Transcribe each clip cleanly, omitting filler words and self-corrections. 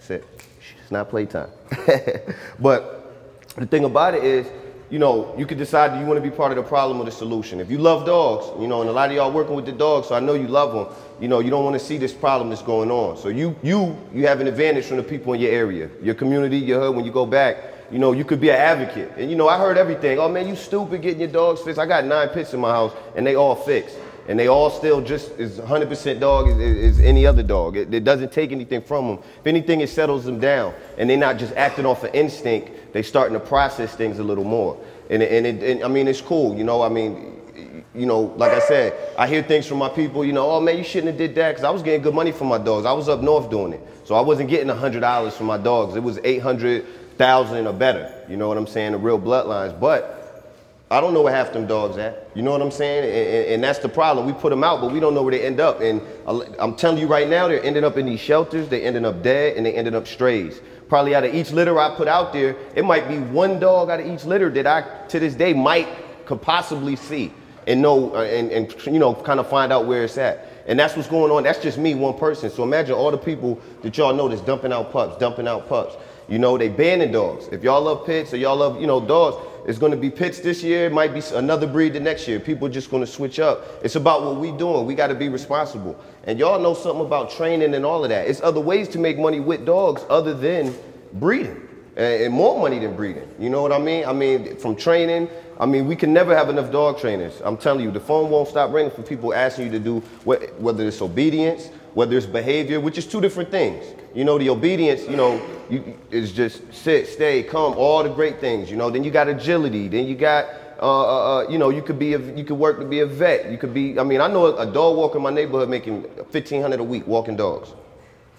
That's it. It's not playtime. But the thing about it is, you know, you could decide that you want to be part of the problem or the solution. If you love dogs, you know, and a lot of y'all working with the dogs, so I know you love them, you know, you don't want to see this problem that's going on. So you have an advantage from the people in your area, your community, your hood. When you go back, you know, you could be an advocate. And, you know, I heard everything. Oh, man, you stupid getting your dogs fixed. I got 9 pits in my house, and they all fixed. And they all still just as 100% dog as any other dog. It doesn't take anything from them. If anything, it settles them down. And they're not just acting off of instinct. They're starting to process things a little more. And I mean, it's cool, you know. I mean, you know, like I said, I hear things from my people, you know, oh, man, you shouldn't have did that, because I was getting good money for my dogs. I was up north doing it. So I wasn't getting $100 for my dogs. It was $800,000 or better, you know what I'm saying, the real bloodlines. But I don't know where half them dogs at. You know what I'm saying? And that's the problem. We put them out, but we don't know where they end up. And I'm telling you right now, they're ending up in these shelters. They're ending up dead, and they ending up strays. Probably out of each litter I put out there, it might be one dog out of each litter that I, to this day, could possibly see and know and you know, kind of find out where it's at. And that's what's going on. That's just me, one person. So imagine all the people that y'all know that's dumping out pups. You know, they banning dogs. If y'all love pits or y'all love, you know, dogs, it's going to be pits this year. It might be another breed the next year. People are just going to switch up. It's about what we doing. We got to be responsible. And y'all know something about training and all of that. It's other ways to make money with dogs other than breeding, and more money than breeding. You know what I mean? I mean, from training, I mean, we can never have enough dog trainers. I'm telling you, the phone won't stop ringing for people asking you to do, whether it's obedience, whether it's behavior, which is 2 different things. You know, the obedience, you know, is just sit, stay, come, all the great things, you know. Then you got agility. Then you got, you know, you could work to be a vet. You could be, I mean, I know a dog walker in my neighborhood making $1,500 a week walking dogs.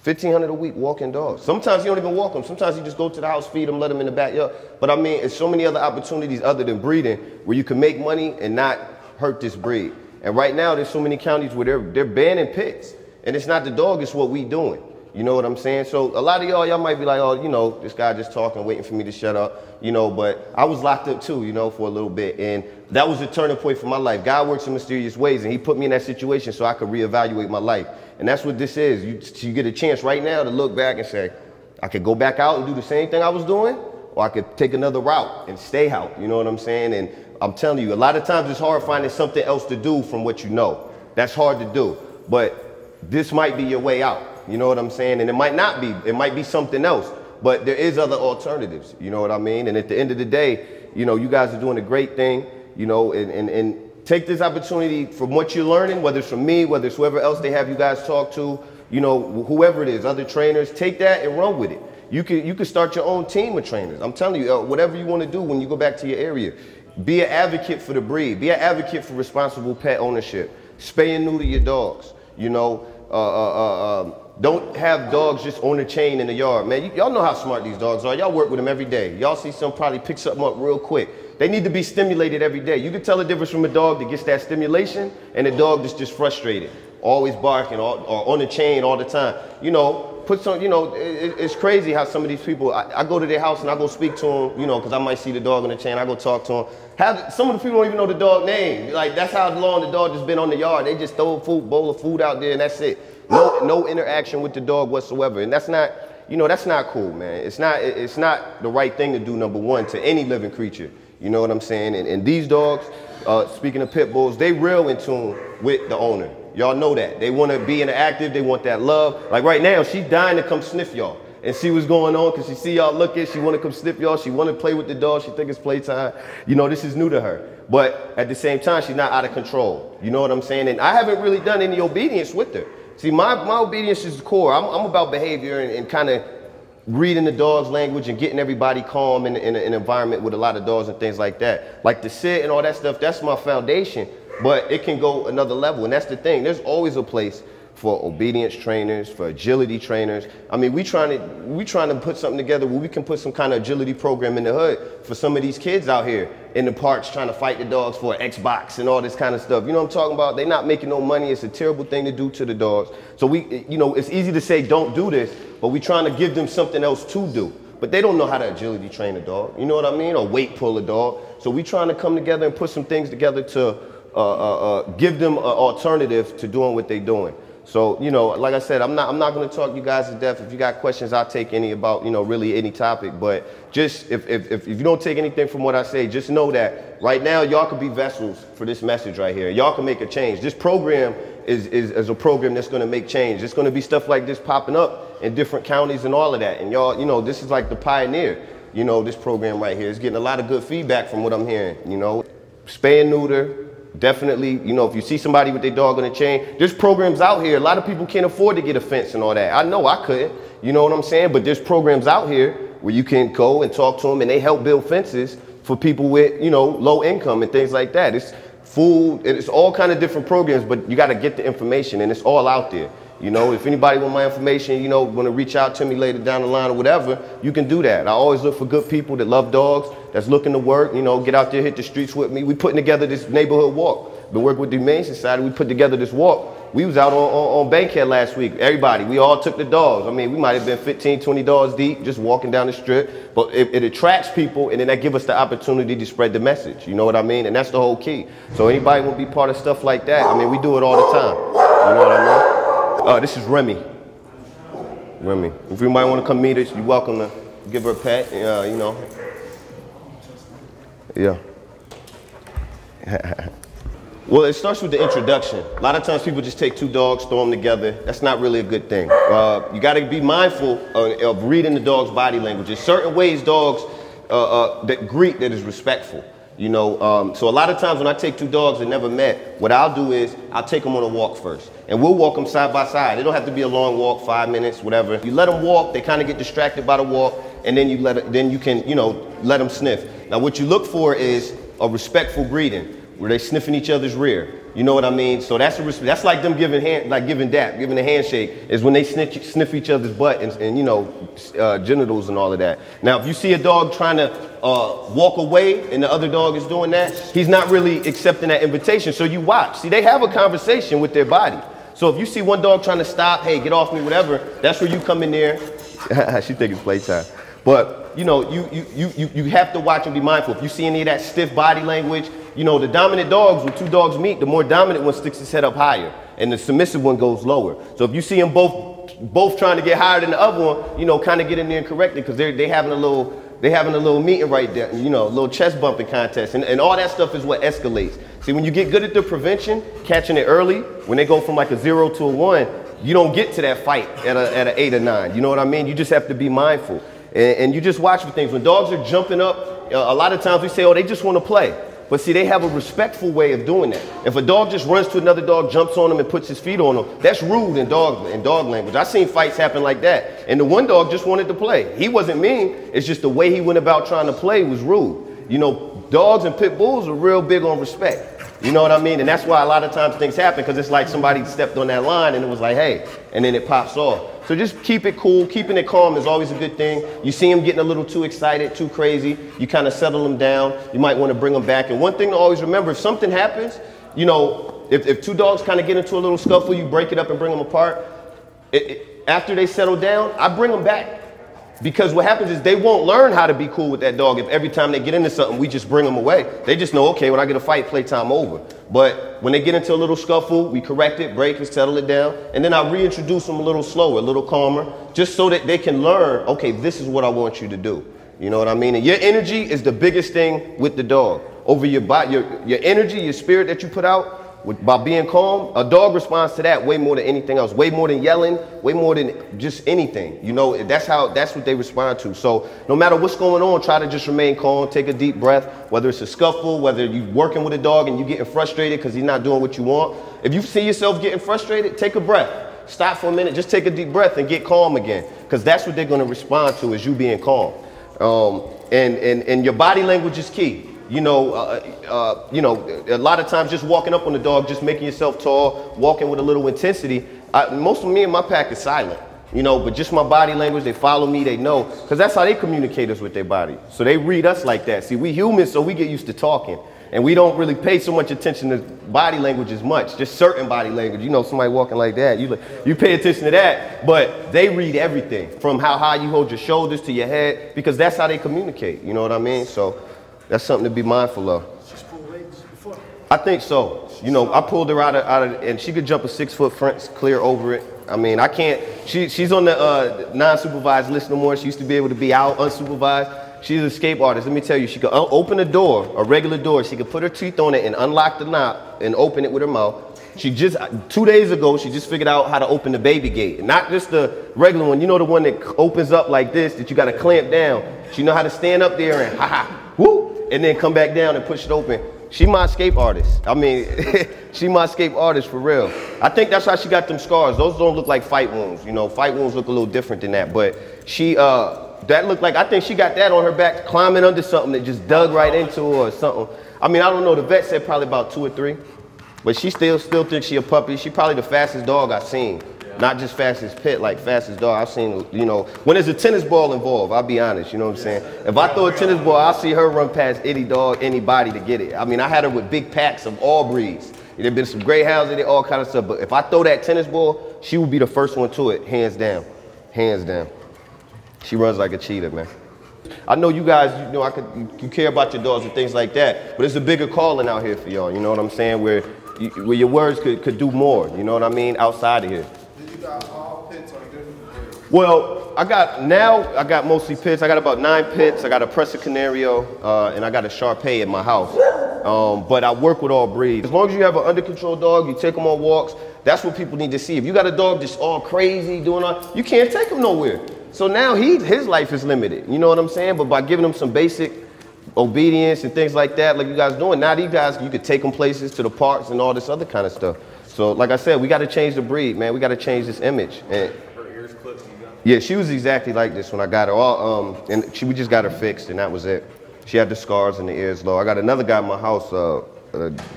$1,500 a week walking dogs. Sometimes you don't even walk them. Sometimes you just go to the house, feed them, let them in the backyard. But I mean, it's so many other opportunities other than breeding where you can make money and not hurt this breed. And right now, there's so many counties where they're banning pits. And it's not the dog, it's what we doing. You know what I'm saying? So a lot of y'all might be like, oh, you know, this guy just talking, waiting for me to shut up, you know, but I was locked up too, you know, for a little bit. And that was a turning point for my life. God works in mysterious ways, and he put me in that situation so I could reevaluate my life. And that's what this is. You get a chance right now to look back and say, I could go back out and do the same thing I was doing, or I could take another route and stay out. You know what I'm saying? And I'm telling you, a lot of times it's hard finding something else to do from what you know. That's hard to do. But this might be your way out. You know what I'm saying? And it might not be. It might be something else. But there is other alternatives. You know what I mean? And at the end of the day, you know, you guys are doing a great thing, you know, and take this opportunity from what you're learning, whether it's from me, whether it's whoever else they have you guys talk to, you know, whoever it is, other trainers, take that and run with it. You could start your own team of trainers. I'm telling you, whatever you want to do when you go back to your area, be an advocate for the breed, be an advocate for responsible pet ownership, spay and neuter your dogs, you know, don't have dogs just on the chain in the yard. Man, y'all know how smart these dogs are. Y'all work with them every day. Y'all see some probably pick something up real quick. They need to be stimulated every day. You can tell the difference from a dog that gets that stimulation and a dog that's just frustrated, always barking or on the chain all the time. You know, put some, you know, it's crazy how some of these people, I go to their house and I go speak to them, you know, because I might see the dog on the chain. I go talk to them. Some of the people don't even know the dog name. Like, that's how long the dog just been on the yard. They just throw a bowl of food out there and that's it. No interaction with the dog whatsoever. And that's not, you know, that's not cool, man. It's not the right thing to do, number one, to any living creature. You know what I'm saying? And these dogs, speaking of pit bulls, they real in tune with the owner. Y'all know that. They want to be interactive. They want that love. Like right now, she's dying to come sniff y'all and see what's going on because she see y'all looking. She want to come sniff y'all. She want to play with the dog. She think it's playtime. You know, this is new to her. But at the same time, she's not out of control. You know what I'm saying? And I haven't really done any obedience with her. See, my obedience is the core. I'm about behavior and kind of reading the dog's language and getting everybody calm in an environment with a lot of dogs and things like that. Like the sit and all that stuff, that's my foundation. But it can go another level, and that's the thing. There's always a place for obedience trainers, for agility trainers. I mean, we trying to put something together where we can put some kind of agility program in the hood for some of these kids out here in the parks trying to fight the dogs for an Xbox and all this kind of stuff. You know what I'm talking about? They're not making no money. It's a terrible thing to do to the dogs. So you know, it's easy to say don't do this, but we're trying to give them something else to do. But they don't know how to agility train a dog. You know what I mean? Or weight pull a dog. So we're trying to come together and put some things together to give them an alternative to doing what they're doing. So, you know, like I said, I'm not going to talk you guys to death. If you got questions, I'll take any about, you know, really any topic. But just if you don't take anything from what I say, just know that right now y'all could be vessels for this message right here. Y'all can make a change. This program is a program that's going to make change. It's going to be stuff like this popping up in different counties and all of that. And y'all, you know, this is like the pioneer, you know, this program right here. It's getting a lot of good feedback from what I'm hearing, you know. Spay and neuter. Definitely, you know, if you see somebody with their dog on a chain, there's programs out here. A lot of people can't afford to get a fence and all that. I know I couldn't, you know what I'm saying? But there's programs out here where you can go and talk to them, and they help build fences for people with, you know, low income and things like that. It's food, and it's all kind of different programs, but you got to get the information, and it's all out there. You know, if anybody want my information, you know, want to reach out to me later down the line or whatever, you can do that. I always look for good people that love dogs, that's looking to work, you know, get out there, hit the streets with me. We putting together this neighborhood walk. Been working with the Humane Society. We put together this walk. We was out on Bankhead last week. Everybody, we all took the dogs. I mean, we might have been 15, 20 dogs deep just walking down the strip, but it attracts people, and then that gives us the opportunity to spread the message. You know what I mean? And that's the whole key. So anybody want to be part of stuff like that, I mean, we do it all the time. You know what I mean? This is Remy. Remy. If you might want to come meet us, you're welcome to give her a pet. You know. Yeah. Well, it starts with the introduction. A lot of times people just take two dogs, throw them together. That's not really a good thing. You got to be mindful of reading the dog's body language. There's certain ways dogs that greet that is respectful. You know, so a lot of times when I take two dogs that never met, what I'll do is I'll take them on a walk first. And we'll walk them side by side. It don't have to be a long walk, 5 minutes, whatever. You let them walk, they kind of get distracted by the walk, and then you can, you know, let them sniff. Now what you look for is a respectful greeting, where they sniffing each other's rear. You know what I mean? So that's like them giving a handshake, is when they sniff each other's butt and you know, genitals and all of that. Now, if you see a dog trying to walk away and the other dog is doing that, he's not really accepting that invitation. So you watch. See, they have a conversation with their body. So if you see one dog trying to stop, hey, get off me, whatever, that's where you come in there. She think it's playtime. But you know, you have to watch and be mindful. If you see any of that stiff body language, you know, the dominant dogs, when two dogs meet, the more dominant one sticks his head up higher and the submissive one goes lower. So if you see them both trying to get higher than the other one, you know, kind of get in there and correct it, because they having a little meeting right there, you know, a little chest bumping contest, and all that stuff is what escalates. See, when you get good at the prevention, catching it early, when they go from like a 0 to a 1, you don't get to that fight at an 8 or 9. You know what I mean? You just have to be mindful, and you just watch for things. When dogs are jumping up, a lot of times we say, oh, they just want to play. But see, they have a respectful way of doing that. If a dog just runs to another dog, jumps on them, and puts his feet on them, that's rude in dog language. I've seen fights happen like that. And the one dog just wanted to play. He wasn't mean. It's just the way he went about trying to play was rude. You know, dogs and pit bulls are real big on respect. You know what I mean? And that's why a lot of times things happen, because it's like somebody stepped on that line and it was like, hey, and then it pops off. So just keep it cool. Keeping it calm is always a good thing. You see them getting a little too excited, too crazy, you kind of settle them down. You might want to bring them back. And one thing to always remember, if something happens, you know, if two dogs kind of get into a little scuffle, you break it up and bring them apart. After they settle down, I bring them back. Because what happens is they won't learn how to be cool with that dog if every time they get into something, we just bring them away. They just know, okay, when I get a fight, playtime over. But when they get into a little scuffle, we correct it, break it, settle it down. And then I reintroduce them a little slower, a little calmer, just so that they can learn, okay, this is what I want you to do. You know what I mean? And your energy is the biggest thing with the dog. Over your body, your energy, your spirit that you put out, by being calm, a dog responds to that way more than anything else, way more than yelling, way more than just anything. You know, that's what they respond to. So no matter what's going on, try to just remain calm, take a deep breath, whether it's a scuffle, whether you're working with a dog and you're getting frustrated because he's not doing what you want. If you see yourself getting frustrated, take a breath. Stop for a minute, just take a deep breath and get calm again, because that's what they're going to respond to, is you being calm. And your body language is key. You know, a lot of times just walking up on the dog, just making yourself tall, walking with a little intensity. Most of me and my pack is silent, you know, but just my body language, they follow me, they know, because that's how they communicate us with their body. So they read us like that. See, we humans, so we get used to talking, and we don't really pay so much attention to body language as much, just certain body language. You know, somebody walking like that, you pay attention to that, but they read everything from how high you hold your shoulders to your head, because that's how they communicate. You know what I mean? So that's something to be mindful of. Just pull legs before. I think so. You know, I pulled her out of, and she could jump a 6-foot front clear over it. I mean, I can't, she's on the non-supervised list no more. She used to be able to be out unsupervised. She's an escape artist. Let me tell you, she could open a door, a regular door. She could put her teeth on it and unlock the knob and open it with her mouth. She just, 2 days ago, she just figured out how to open the baby gate. Not just the regular one, you know, the one that opens up like this, that you got to clamp down. She know how to stand up there and whoop, and then come back down and push it open. She my escape artist. I mean, she my escape artist for real. I think that's how she got them scars. Those don't look like fight wounds. You know, fight wounds look a little different than that. But she, that looked like, I think she got that on her back, climbing under something that just dug right into her or something. I mean, I don't know. The vet said probably about 2 or 3. But she still thinks she a puppy. She probably the fastest dog I've seen. Not just fastest pit, like fastest dog I've seen, you know. When there's a tennis ball involved, I'll be honest, you know what I'm saying? If I throw a tennis ball, I'll see her run past any dog, anybody to get it. I mean, I had her with big packs of all breeds. There've been some greyhounds in it, all kind of stuff. But if I throw that tennis ball, she would be the first one to it, hands down. Hands down. She runs like a cheetah, man. I know you guys, you know, you care about your dogs and things like that, but it's a bigger calling out here for y'all, you know what I'm saying? Where your words could do more, you know what I mean, outside of here. Did you got all pits or different breeds? Well, I got mostly pits. I got about 9 pits. I got a Presa Canario, and I got a Shar-Pei in my house. But I work with all breeds. As long as you have an under control dog, you take them on walks, that's what people need to see. If you got a dog just all crazy, doing all, you can't take him nowhere. So now his life is limited, you know what I'm saying? But by giving him some basic obedience and things like that, like you guys doing, now these guys, you could take them places to the parks and all this other kind of stuff. So like I said, we got to change the breed, man. We got to change this image. And Her ears clipped, you got? yeah, she was exactly like this when I got her. We just got her fixed, and that was it. She had the scars and the ears low. I got another guy in my house, a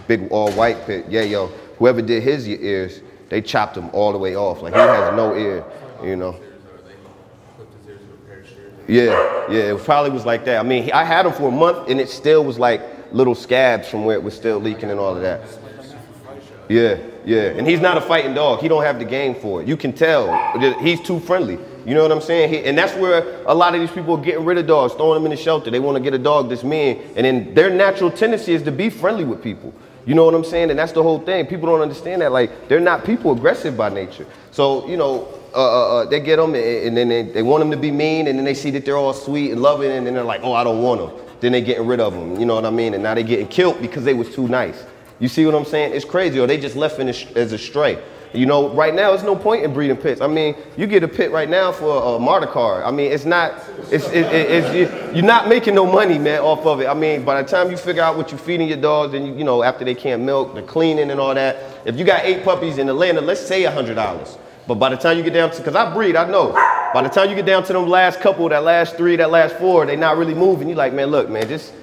big all white pit. Yeah, yo, whoever did his ears, they chopped him all the way off. Like he has no ear, you know. Yeah, it probably was like that. I mean, I had him for a month, and it still was like little scabs from where it was still leaking and all of that. Yeah, and he's not a fighting dog. He don't have the game for it. You can tell. He's too friendly. You know what I'm saying? And that's where a lot of these people are getting rid of dogs, throwing them in the shelter. They want to get a dog that's mean, and then their natural tendency is to be friendly with people. You know what I'm saying? And that's the whole thing. People don't understand that. Like, they're not people aggressive by nature. So, you know, they get them, and then they want them to be mean, and then they see that they're all sweet and loving, and then they're like, oh, I don't want them. Then they getting rid of them. You know what I mean? And now they getting killed because they was too nice. You see what I'm saying? It's crazy. Or they just left as a stray. You know, right now, there's no point in breeding pits. I mean, you get a pit right now for a martyr card. I mean, it's not, you're not making no money, man, off of it. I mean, by the time you figure out what you're feeding your dogs, and you know, after they can't milk, the cleaning and all that, if you got 8 puppies in Atlanta, let's say $100. But by the time you get down to, because I breed, I know, by the time you get down to them last couple, that last 3, that last 4, they not really moving. You're like, man, look, man, just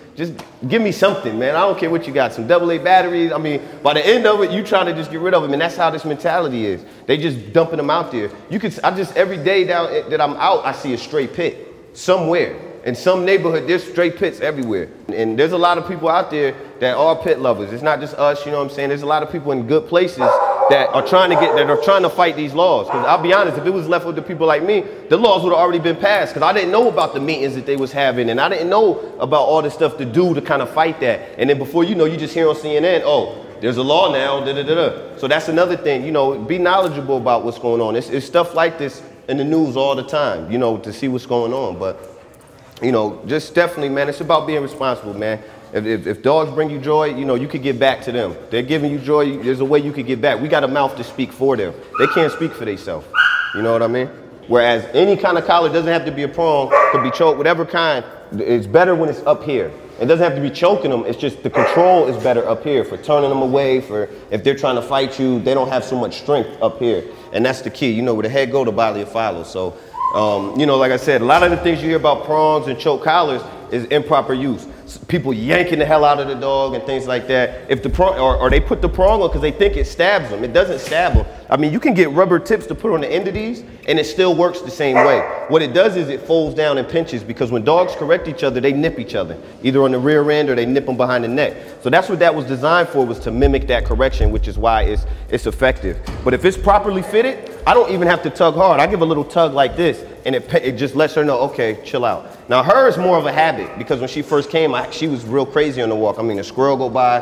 give me something, man. I don't care what you got, some AA batteries. I mean, by the end of it, you trying to just get rid of them, and that's how this mentality is. They just dumping them out there. Every day that I'm out, I see a stray pit somewhere. In some neighborhood, there's stray pits everywhere. And there's a lot of people out there that are pit lovers. It's not just us, you know what I'm saying? There's a lot of people in good places that are trying to fight these laws. Because I'll be honest, if it was left with the people like me, the laws would have already been passed. Because I didn't know about the meetings that they was having, and I didn't know about all the stuff to do to kind of fight that. And then before you know, you just hear on CNN, oh, there's a law now, So that's another thing, you know, be knowledgeable about what's going on. It's stuff like this in the news all the time, you know, to see what's going on. But, you know, just definitely, man, it's about being responsible, man. If dogs bring you joy, you know, you could give back to them. They're giving you joy, there's a way you could give back. We got a mouth to speak for them. They can't speak for themselves. You know what I mean? Whereas any kind of collar doesn't have to be a prong, could be choked, whatever kind. It's better when it's up here. It doesn't have to be choking them, it's just the control is better up here for turning them away, for if they're trying to fight you, they don't have so much strength up here. And that's the key. You know, where the head go, the body will follow. So, you know, like I said, a lot of the things you hear about prongs and choke collars is improper use. People yanking the hell out of the dog and things like that. If the prong, or they put the prong on because they think it stabs them. It doesn't stab them. I mean, you can get rubber tips to put on the end of these, and it still works the same way. What it does is it folds down and pinches, because when dogs correct each other, they nip each other, either on the rear end or they nip them behind the neck. So that's what that was designed for, was to mimic that correction, which is why it's effective. But if it's properly fitted, I don't even have to tug hard. I give a little tug like this, and it just lets her know, okay, chill out. Now her is more of a habit, because when she first came, she was real crazy on the walk. I mean, a squirrel go by,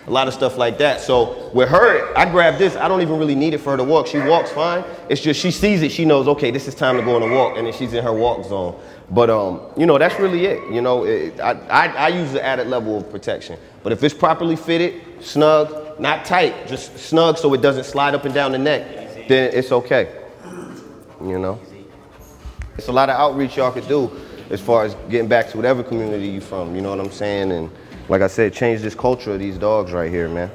a lot of stuff like that. So with her, I grabbed this. I don't even really need it for her to walk. She walks fine. It's just she sees it. She knows, okay, this is time to go on a walk, and then she's in her walk zone. But you know, that's really it. You know, I use the added level of protection. But if it's properly fitted, snug, not tight, just snug so it doesn't slide up and down the neck, then it's okay. You know, it's a lot of outreach y'all could do as far as getting back to whatever community you from. You know what I'm saying? And like I said, change this culture of these dogs right here, man.